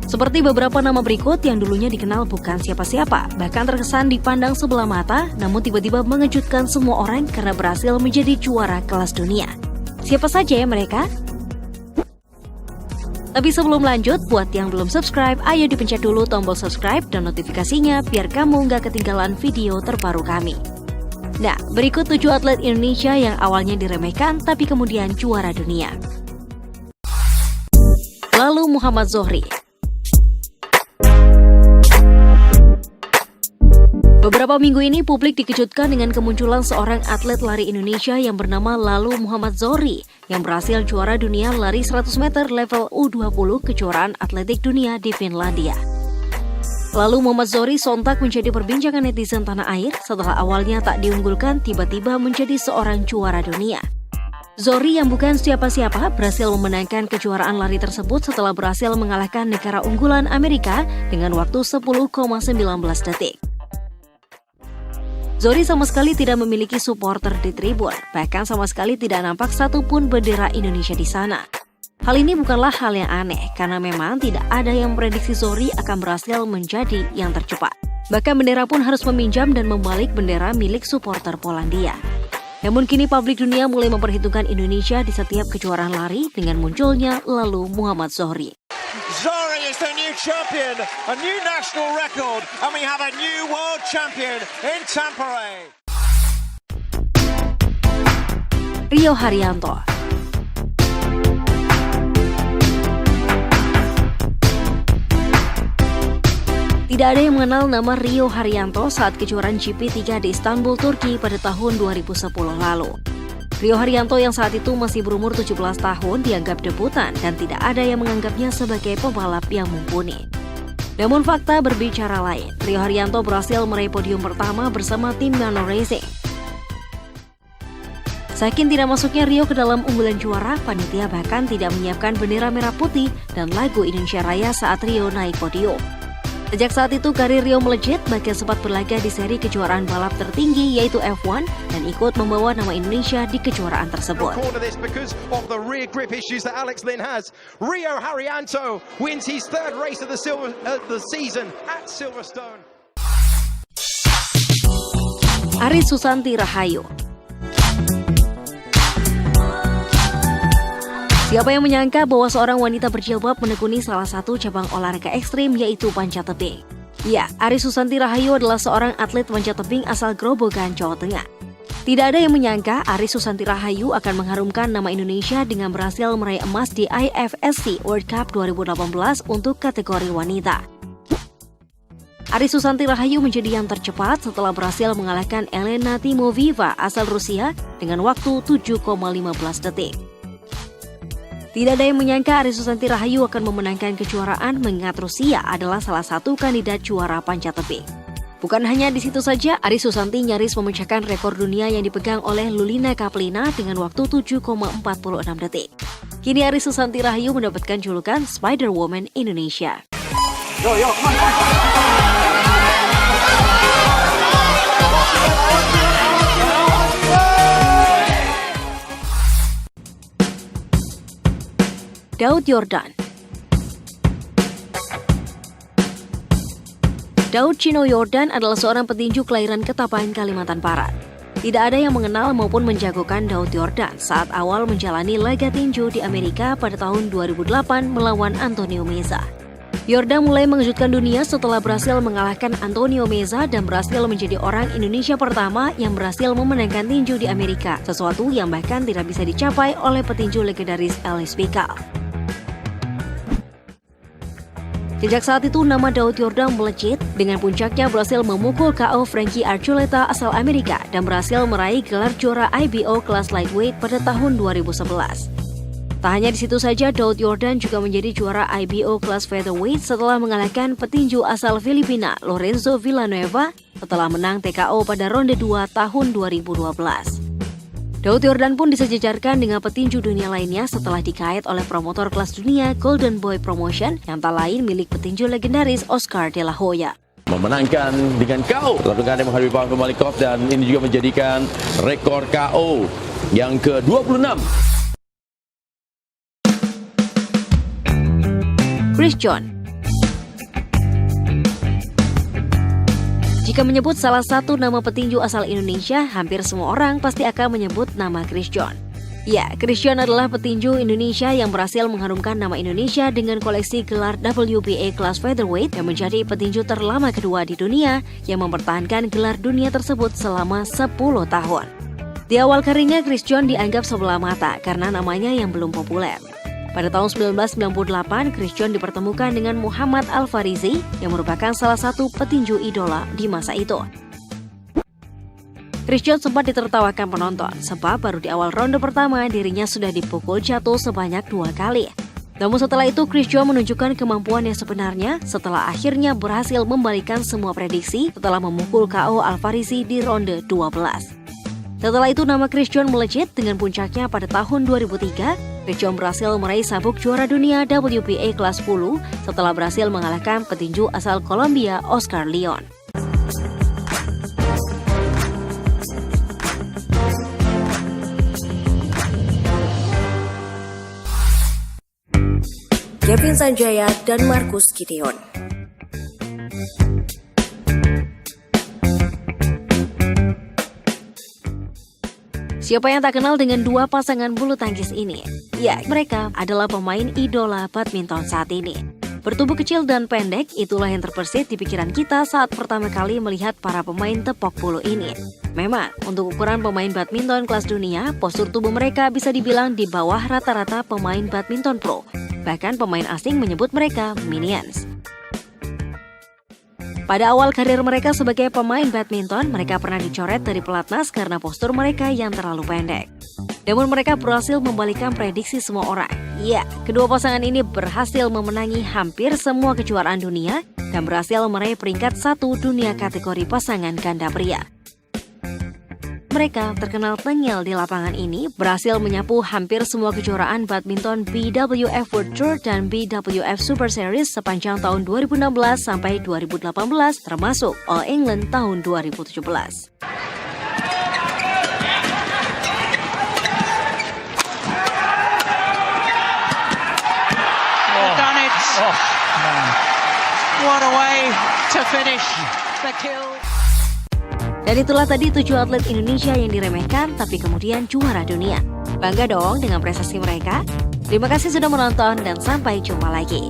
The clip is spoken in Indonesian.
Seperti beberapa nama berikut yang dulunya dikenal bukan siapa-siapa, bahkan terkesan dipandang sebelah mata, namun tiba-tiba mengejutkan semua orang karena berhasil menjadi juara kelas dunia. Siapa saja ya mereka? Tapi sebelum lanjut, buat yang belum subscribe, ayo dipencet dulu tombol subscribe dan notifikasinya biar kamu nggak ketinggalan video terbaru kami. Nah, berikut 7 atlet Indonesia yang awalnya diremehkan tapi kemudian juara dunia. Lalu Muhammad Zohri. Beberapa minggu ini publik dikejutkan dengan kemunculan seorang atlet lari Indonesia yang bernama Lalu Muhammad Zohri yang berhasil juara dunia lari 100 meter level U20 kejuaraan atletik dunia di Finlandia. Lalu Muhammad Zohri sontak menjadi perbincangan netizen tanah air setelah awalnya tak diunggulkan tiba-tiba menjadi seorang juara dunia. Zohri yang bukan siapa-siapa berhasil memenangkan kejuaraan lari tersebut setelah berhasil mengalahkan negara unggulan Amerika dengan waktu 10,19 detik. Zohri sama sekali tidak memiliki supporter di tribun, bahkan sama sekali tidak nampak satupun bendera Indonesia di sana. Hal ini bukanlah hal yang aneh, karena memang tidak ada yang memprediksi Zohri akan berhasil menjadi yang tercepat. Bahkan bendera pun harus meminjam dan membalik bendera milik supporter Polandia. Namun kini publik dunia mulai memperhitungkan Indonesia di setiap kejuaraan lari dengan munculnya Lalu Muhammad Zohri. Zohri is the new champion, a new national record, and we have a new world champion in Tampere. Rio Haryanto. Tidak ada yang mengenal nama Rio Haryanto saat kejuaraan GP3 di Istanbul, Turki pada tahun 2010 lalu. Rio Haryanto yang saat itu masih berumur 17 tahun dianggap debutan dan tidak ada yang menganggapnya sebagai pembalap yang mumpuni. Namun fakta berbicara lain, Rio Haryanto berhasil meraih podium pertama bersama tim Nano Racing. Saking tidak masuknya Rio ke dalam unggulan juara, panitia bahkan tidak menyiapkan bendera merah putih dan lagu Indonesia Raya saat Rio naik podium. Sejak saat itu karir Rio melejit, bahkan sempat berlaga di seri kejuaraan balap tertinggi yaitu F1 dan ikut membawa nama Indonesia di kejuaraan tersebut. Rio Haryanto wins his third race of the season at Silverstone. Aris Susanti Rahayu. Siapa yang menyangka bahwa seorang wanita berjilbab menekuni salah satu cabang olahraga ekstrim yaitu panjat tebing? Ya, Aris Susanti Rahayu adalah seorang atlet panjat tebing asal Grobogan, Jawa Tengah. Tidak ada yang menyangka Aris Susanti Rahayu akan mengharumkan nama Indonesia dengan berhasil meraih emas di IFSC World Cup 2018 untuk kategori wanita. Aris Susanti Rahayu menjadi yang tercepat setelah berhasil mengalahkan Elena Timovieva asal Rusia dengan waktu 7,15 detik. Tidak ada yang menyangka Aris Susanti Rahayu akan memenangkan kejuaraan mengingat Rusia adalah salah satu kandidat juara panjat tebing. Bukan hanya di situ saja, Aris Susanti nyaris memecahkan rekor dunia yang dipegang oleh Lulina Kaplina dengan waktu 7,46 detik. Kini Aris Susanti Rahayu mendapatkan julukan Spider Woman Indonesia. Daud Yordan. Daud Chino Yordan adalah seorang petinju kelahiran Ketapang, Kalimantan Barat. Tidak ada yang mengenal maupun menjagokan Daud Yordan saat awal menjalani laga tinju di Amerika pada tahun 2008 melawan Antonio Meza. Yordan mulai mengejutkan dunia setelah berhasil mengalahkan Antonio Meza dan berhasil menjadi orang Indonesia pertama yang berhasil memenangkan tinju di Amerika, sesuatu yang bahkan tidak bisa dicapai oleh petinju legendaris Ellis Pikal. Sejak saat itu nama Daud Yordan melejit dengan puncaknya berhasil memukul KO Frankie Archuleta asal Amerika dan berhasil meraih gelar juara IBO kelas lightweight pada tahun 2011. Tak hanya di situ saja, Daud Yordan juga menjadi juara IBO kelas featherweight setelah mengalahkan petinju asal Filipina Lorenzo Villanueva setelah menang TKO pada ronde 2 tahun 2012. Daud Yordan pun disejajarkan dengan petinju dunia lainnya setelah dikait oleh promotor kelas dunia Golden Boy Promotion yang tak lain milik petinju legendaris Oscar De La Hoya. Memenangkan dengan KO lalu menghadapi Pavel Malikov dan ini juga menjadikan rekor KO yang ke-26. Chris John. Jika menyebut salah satu nama petinju asal Indonesia, hampir semua orang pasti akan menyebut nama Chris John. Ya, Chris John adalah petinju Indonesia yang berhasil mengharumkan nama Indonesia dengan koleksi gelar WBA kelas featherweight dan menjadi petinju terlama kedua di dunia yang mempertahankan gelar dunia tersebut selama 10 tahun. Di awal karirnya, Chris John dianggap sebelah mata karena namanya yang belum populer. Pada tahun 1998, Chris John dipertemukan dengan Muhammad Al-Farizi yang merupakan salah satu petinju idola di masa itu. Chris John sempat ditertawakan penonton sebab baru di awal ronde pertama dirinya sudah dipukul jatuh sebanyak 2 kali. Namun setelah itu Chris John menunjukkan kemampuan yang sebenarnya setelah akhirnya berhasil membalikan semua prediksi setelah memukul KO Al-Farizi di ronde 12. Setelah itu nama Chris John melejit dengan puncaknya pada tahun 2003, Chris John berhasil meraih sabuk juara dunia WBA kelas 10 setelah berhasil mengalahkan petinju asal Kolombia Oscar Leon. Kevin Sanjaya dan Marcus Gideon. Siapa yang tak kenal dengan dua pasangan bulu tangkis ini? Ya, mereka adalah pemain idola badminton saat ini. Bertubuh kecil dan pendek, itulah yang terbersit di pikiran kita saat pertama kali melihat para pemain tepok bulu ini. Memang, untuk ukuran pemain badminton kelas dunia, postur tubuh mereka bisa dibilang di bawah rata-rata pemain badminton pro. Bahkan pemain asing menyebut mereka minions. Pada awal karir mereka sebagai pemain badminton, mereka pernah dicoret dari pelatnas karena postur mereka yang terlalu pendek. Namun mereka berhasil membalikan prediksi semua orang. Ya, kedua pasangan ini berhasil memenangi hampir semua kejuaraan dunia dan berhasil meraih peringkat 1 dunia kategori pasangan ganda pria. Mereka terkenal tengil di lapangan ini, berhasil menyapu hampir semua kejuaraan badminton BWF World Tour dan BWF Super Series sepanjang tahun 2016 sampai 2018, termasuk All England tahun 2017. Done it. Oh, man. What a way to finish the kill. Dan itulah tadi 7 atlet Indonesia yang diremehkan tapi kemudian juara dunia. Bangga dong dengan prestasi mereka. Terima kasih sudah menonton dan sampai jumpa lagi.